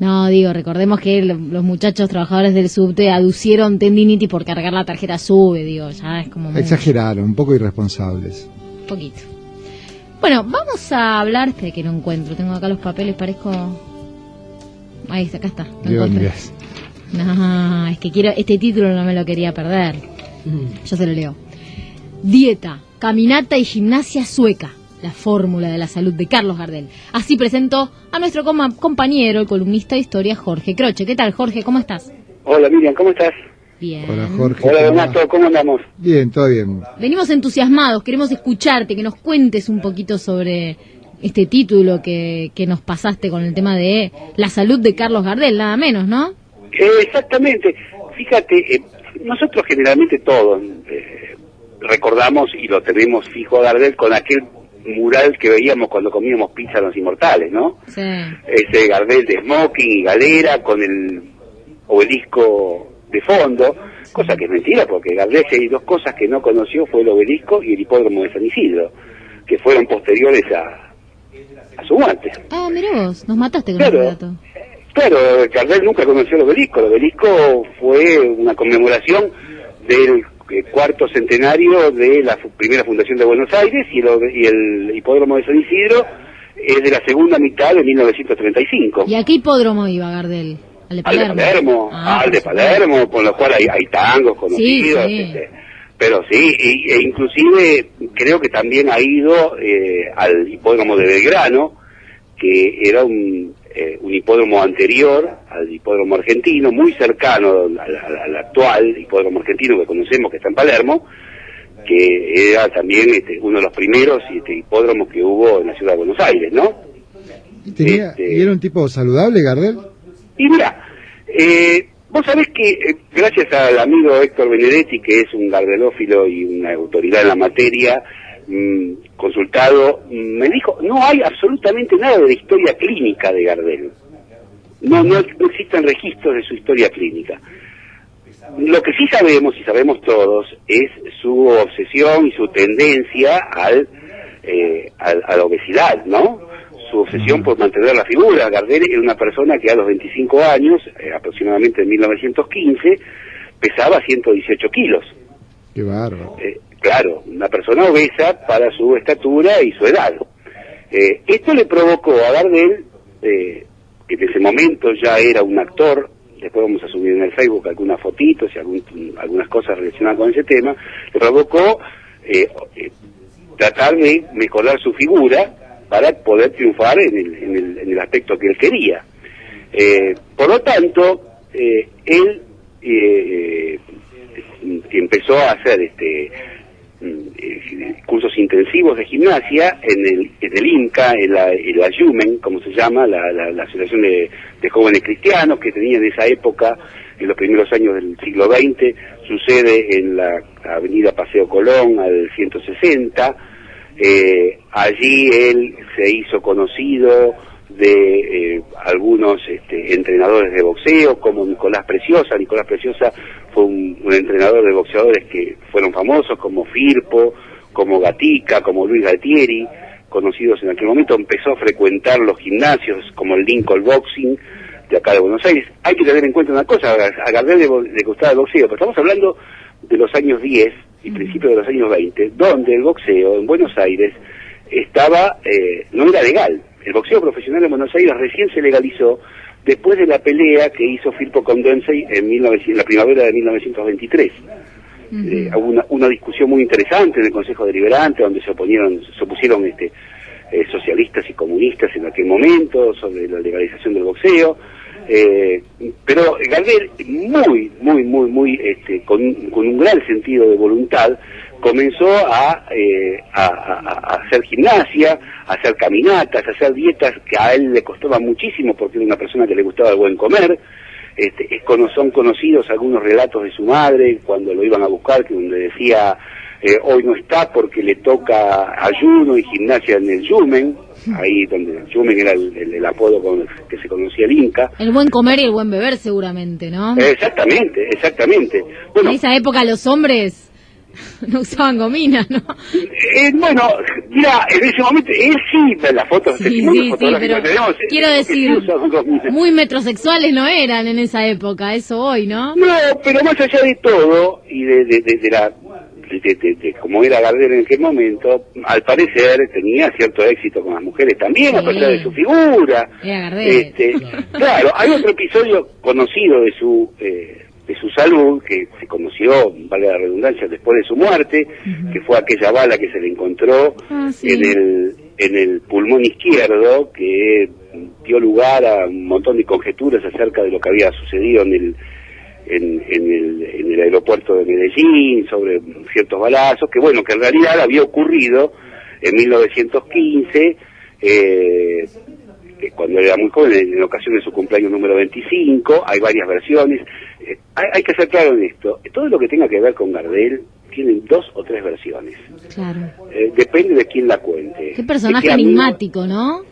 No, digo, recordemos que los muchachos trabajadores del subte aducieron tendinitis por cargar la tarjeta SUBE, digo, ya es como... Exageraron, un poco irresponsables. Un poquito. Bueno, vamos a hablar... Espera que no encuentro, tengo acá los papeles, parezco... Ahí está, acá está. No, es que quiero... Este título no me lo quería perder. Yo se lo leo. Dieta, caminata y gimnasia sueca. La fórmula de la salud de Carlos Gardel. Así presentó a nuestro compañero, el columnista de historia, Jorge Croce. ¿Qué tal, Jorge? ¿Cómo estás? Hola, Miriam, ¿cómo estás? Bien. Hola, Jorge. Hola, Donato, ¿cómo andamos? Bien, todo bien. Venimos entusiasmados, queremos escucharte, que nos cuentes un poquito sobre este título que nos pasaste con el tema de la salud de Carlos Gardel, nada menos, ¿no? Exactamente. Fíjate, nosotros generalmente todos recordamos y lo tenemos fijo a Gardel con aquel mural que veíamos cuando comíamos pizza Los Inmortales, ¿no? Sí. Ese Gardel de smoking y galera con el obelisco de fondo, cosa que es mentira, porque Gardel, si hay dos cosas que no conoció, fue el obelisco y el hipódromo de San Isidro, que fueron posteriores a su muerte. Ah, mirá vos, nos mataste con Claro. ese dato. Claro, Gardel nunca conoció el obelisco. El obelisco fue una conmemoración del cuarto centenario de la primera fundación de Buenos Aires y el hipódromo de San Isidro es de la segunda mitad de 1935. ¿Y a qué hipódromo iba Gardel? ¿Al de Palermo? Al de Palermo, con lo cual hay tangos conocidos. Sí. Pero sí, e inclusive creo que también ha ido al hipódromo de Belgrano, que era un hipódromo anterior al hipódromo argentino, muy cercano al actual hipódromo argentino que conocemos, que está en Palermo, que era también uno de los primeros hipódromos que hubo en la ciudad de Buenos Aires, ¿no? ¿Y era un tipo saludable, Gardel? Y mira, vos sabés que gracias al amigo Héctor Benedetti, que es un gardelófilo y una autoridad en la materia, consultado, me dijo, no hay absolutamente nada de la historia clínica de Gardel. No existen registros de su historia clínica. Lo que sí sabemos, y sabemos todos, es su obsesión y su tendencia a la obesidad, ¿no? Su obsesión por mantener la figura. Gardel era una persona que a los 25 años, aproximadamente en 1915, pesaba 118 kilos. Qué bárbaro. Claro, una persona obesa para su estatura y su edad. Esto le provocó a Gardel, que en ese momento ya era un actor, después vamos a subir en el Facebook algunas fotitos y algunas cosas relacionadas con ese tema, le provocó tratar de mejorar su figura para poder triunfar en el aspecto que él quería. Por lo tanto, él empezó a hacer cursos intensivos de gimnasia en el INCA, en la Yumen, como se llama, la Asociación de Jóvenes Cristianos, que tenía en esa época, en los primeros años del siglo XX, su sede en la avenida Paseo Colón, al 160. Allí él se hizo conocido de algunos entrenadores de boxeo, como Nicolás Preciosa. Nicolás Preciosa fue un entrenador de boxeadores que fueron famosos, como Firpo, como Gatica, como Luis Galtieri, conocidos en aquel momento. Empezó a frecuentar los gimnasios como el Lincoln Boxing de acá de Buenos Aires. Hay que tener en cuenta una cosa, a Gardel le gustaba el boxeo, pero estamos hablando de los años 10 y principios de los años 20, donde el boxeo en Buenos Aires estaba, no era legal. El boxeo profesional en Buenos Aires recién se legalizó después de la pelea que hizo Firpo con Dempsey en la primavera de 1923. Hubo una discusión muy interesante en el Consejo Deliberante, donde se opusieron socialistas y comunistas en aquel momento sobre la legalización del boxeo. Pero Gardel, muy con un gran sentido de voluntad, comenzó a hacer gimnasia, a hacer caminatas, a hacer dietas que a él le costaban muchísimo porque era una persona que le gustaba el buen comer. Son conocidos algunos relatos de su madre cuando lo iban a buscar, que donde decía, hoy no está porque le toca ayuno y gimnasia en el Yumen, ahí donde el Yumen era el apodo con el que se conocía el Inca. El buen comer y el buen beber seguramente, ¿no? Exactamente. Bueno, en esa época los hombres No usaban gomina, ¿no? Bueno, mira, en ese momento, él sí, las fotos, Sí, pero tenemos, quiero decir, muy metrosexuales no eran en esa época, eso hoy, ¿no? No, pero más allá de todo, y de cómo era Gardel en aquel momento, al parecer tenía cierto éxito con las mujeres también, a pesar de su figura. Era Gardel. Claro, hay otro episodio conocido de su salud, que se conoció, vale la redundancia, después de su muerte, que fue aquella bala que se le encontró en el pulmón izquierdo, que dio lugar a un montón de conjeturas acerca de lo que había sucedido en el aeropuerto de Medellín, sobre ciertos balazos, que bueno, que en realidad había ocurrido en 1915, cuando era muy joven, en ocasión de su cumpleaños número 25, hay varias versiones. Hay que ser claro en esto, todo lo que tenga que ver con Gardel tienen 2 o 3 versiones. Claro. Depende de quién la cuente. Qué personaje enigmático, ¿no?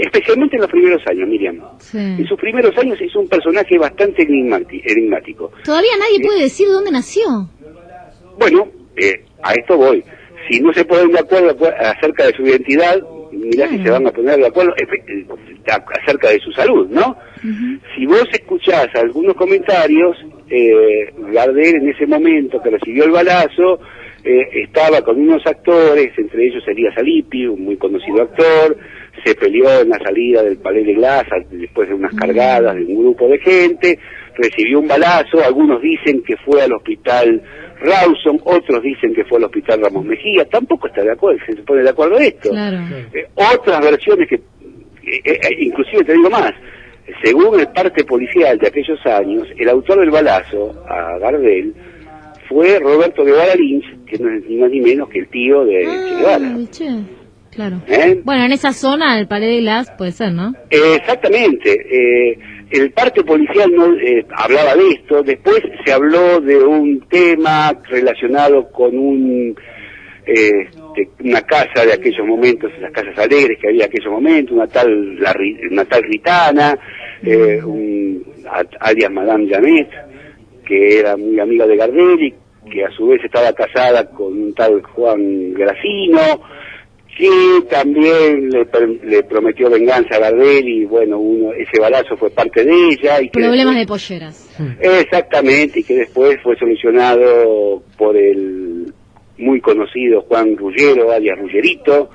Especialmente en los primeros años, Miriam. Sí. En sus primeros años hizo un personaje bastante enigmático. Todavía nadie puede decir dónde nació. Bueno, a esto voy. Si no se ponen de acuerdo acerca de su identidad, mirá si se van a poner de acuerdo acerca de su salud, ¿no? Si vos escuchás algunos comentarios, Gardel en ese momento que recibió el balazo, estaba con unos actores, entre ellos Elías Alipi, un muy conocido actor, se peleó en la salida del Palais de Glass después de unas cargadas de un grupo de gente, recibió un balazo, algunos dicen que fue al hospital Rawson, otros dicen que fue al hospital Ramos Mejía, tampoco está de acuerdo, se pone de acuerdo esto. Claro. Otras versiones que, inclusive te digo más, según el parte policial de aquellos años, el autor del balazo a Gardel fue Roberto Guevara Lynch, que no es ni más ni menos que el tío de Che Guevara. Claro. Bueno, en esa zona, el Palais de Glass, puede ser, ¿no? Exactamente. El parte policial no hablaba de esto. Después se habló de un tema relacionado con una casa de aquellos momentos, las casas alegres que había en aquellos momentos, una tal Ritana, alias Madame Janet, que era muy amiga de Gardel y que a su vez estaba casada con un tal Juan Gracino, que también le prometió venganza a Gardel y bueno, ese balazo fue parte de ella. Y problemas de polleras. Exactamente, y que después fue solucionado por el muy conocido Juan Ruggero, alias Ruggerito,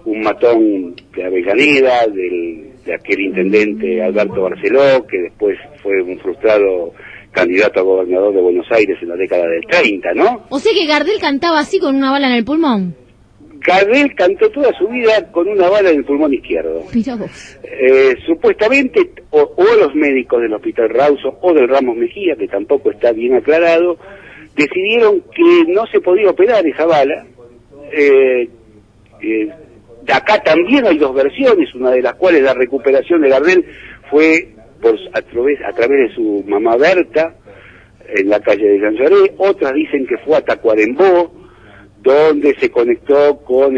un matón de Avellaneda, de aquel intendente Alberto Barceló, que después fue un frustrado candidato a gobernador de Buenos Aires en la década del 30, ¿no? O sea que Gardel cantaba así con una bala en el pulmón. Gardel cantó toda su vida con una bala en el pulmón izquierdo. Mirá vos. Supuestamente, o los médicos del Hospital Rawson o del Ramos Mejía, que tampoco está bien aclarado, decidieron que no se podía operar esa bala. Acá también hay 2 versiones, una de las cuales la recuperación de Gardel fue a través de su mamá Berta, en la calle de Jean Jaurès. Otras dicen que fue a Tacuarembó, donde se conectó con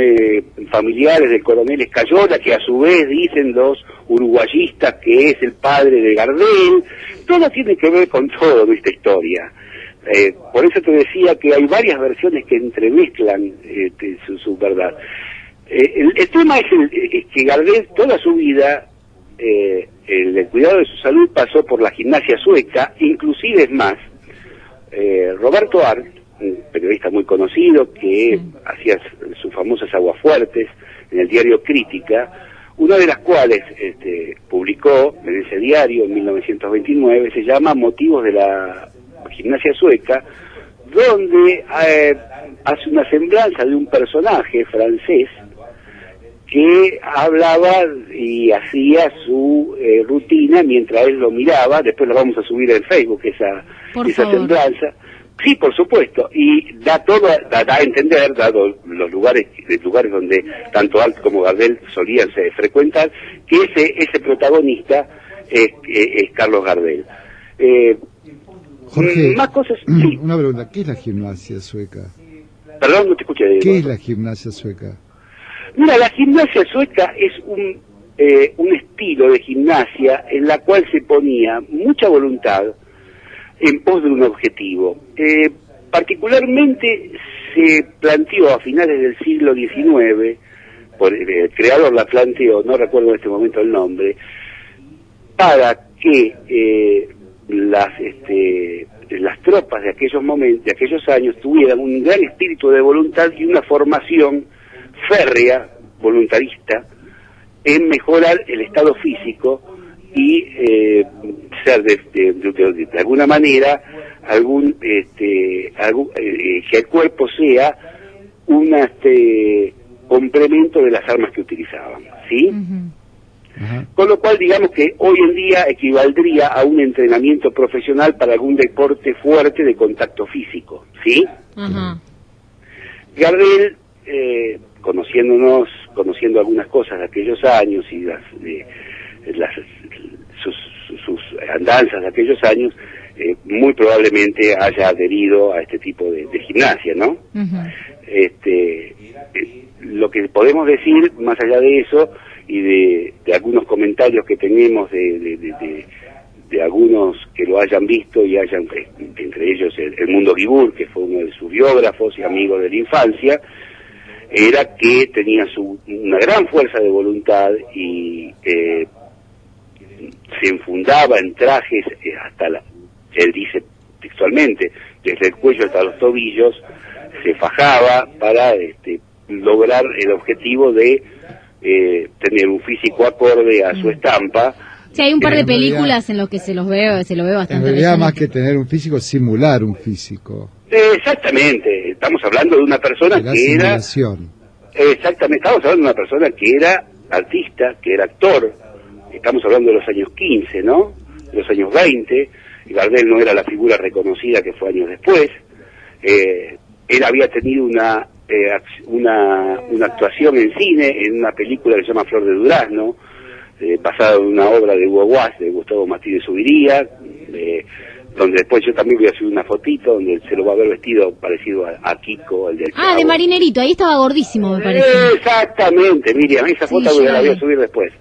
familiares del coronel Escayola, que a su vez dicen los uruguayistas que es el padre de Gardel. Todo tiene que ver con todo en esta historia. Por eso te decía que hay varias versiones que entremezclan su verdad. El tema es que Gardel toda su vida, el cuidado de su salud pasó por la gimnasia sueca, inclusive es más, Roberto Arlt, un periodista muy conocido que hacía sus famosas aguafuertes en el diario Crítica, una de las cuales publicó en ese diario en 1929, se llama Motivos de la gimnasia sueca, donde hace una semblanza de un personaje francés que hablaba y hacía su rutina mientras él lo miraba. Después lo vamos a subir en Facebook, esa semblanza. Sí, por supuesto, y da a entender, dado los lugares donde tanto Arlt como Gardel solían frecuentar, que ese protagonista es Carlos Gardel. Jorge, más cosas. Sí. Una pregunta, ¿qué es la gimnasia sueca? Perdón, no te escuché. ¿Qué es la gimnasia sueca? Mira, la gimnasia sueca es un estilo de gimnasia en la cual se ponía mucha voluntad en pos de un objetivo. Particularmente se planteó a finales del siglo XIX, el creador la planteó, no recuerdo en este momento el nombre, para que las tropas de aquellos momentos, de aquellos años, tuvieran un gran espíritu de voluntad y una formación férrea, voluntarista, en mejorar el estado físico y ser de alguna manera que el cuerpo sea un complemento de las armas que utilizaban, ¿sí? Con lo cual, digamos que hoy en día equivaldría a un entrenamiento profesional para algún deporte fuerte de contacto físico, ¿sí? Gardel, conociendo algunas cosas de aquellos años y sus andanzas de aquellos años, muy probablemente haya adherido a este tipo de gimnasia, ¿no? Lo que podemos decir, más allá de eso, y de algunos comentarios que tenemos de algunos que lo hayan visto y hayan, entre ellos el Mundo Guibur, que fue uno de sus biógrafos y amigos de la infancia, era que tenía una gran fuerza de voluntad y se enfundaba en trajes él dice textualmente, desde el cuello hasta los tobillos, se fajaba para lograr el objetivo de tener un físico acorde a su estampa. Sí, hay un par de películas en las que se lo ve bastante. En realidad, más que tener un físico, simular un físico. Exactamente, estamos hablando de una persona que era... Exactamente, estamos hablando de una persona que era artista, que era actor, estamos hablando de los años 15, ¿no? De los años 20, Gardel no era la figura reconocida que fue años después. Él había tenido una actuación en cine, en una película que se llama Flor de Durazno, basada en una obra de Hugo Guas, de Gustavo Martínez Zubiría, donde después yo también voy a subir una fotito donde se lo va a ver vestido parecido a Kiko, el del Chavo. De marinerito, ahí estaba gordísimo, me parece. Exactamente, Miriam, esa foto la voy a subir después.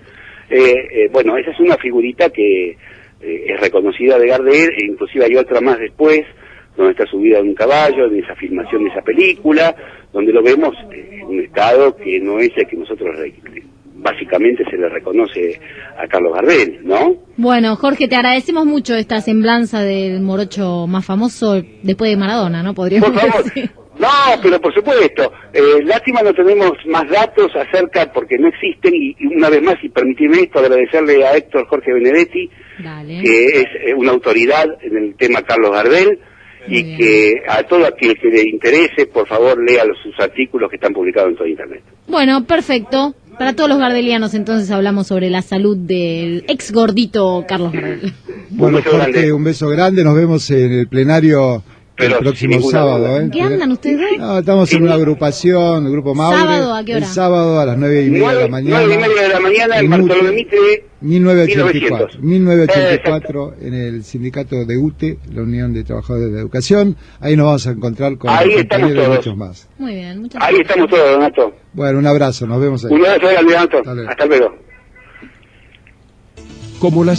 Bueno, esa es una figurita que es reconocida de Gardel, e inclusive hay otra más después, donde está subida en un caballo, en esa filmación de esa película, donde lo vemos en un estado que no es el que nosotros básicamente se le reconoce a Carlos Gardel, ¿no? Bueno, Jorge, te agradecemos mucho esta semblanza del morocho más famoso después de Maradona, ¿no? Podríamos por favor. decir. No, pero por supuesto. Lástima no tenemos más datos acerca, porque no existen, y una vez más, y permitirme esto, agradecerle a Héctor Jorge Benedetti, que es una autoridad en el tema Carlos Gardel, y que a todo aquel que le interese, por favor, lea sus artículos que están publicados en todo Internet. Bueno, perfecto. Para todos los gardelianos, entonces, hablamos sobre la salud del ex gordito Carlos Gardel. Bueno, Jorge, un beso grande. Nos vemos en el plenario el próximo sábado. ¿Qué andan ustedes dos? No, estamos en una agrupación, el Grupo Maure. ¿Sábado a qué hora? El sábado a las 9:30 de la mañana. 9:30 de la mañana, en Bartolomé Mitre, 1984, en el sindicato de UTE, la Unión de Trabajadores de la Educación. Ahí nos vamos a encontrar con compañeros y muchos más. Muy bien, muchas gracias. Ahí estamos todos, Donato. Bueno, un abrazo, nos vemos ahí. Un abrazo, Donato. Hasta luego. Como las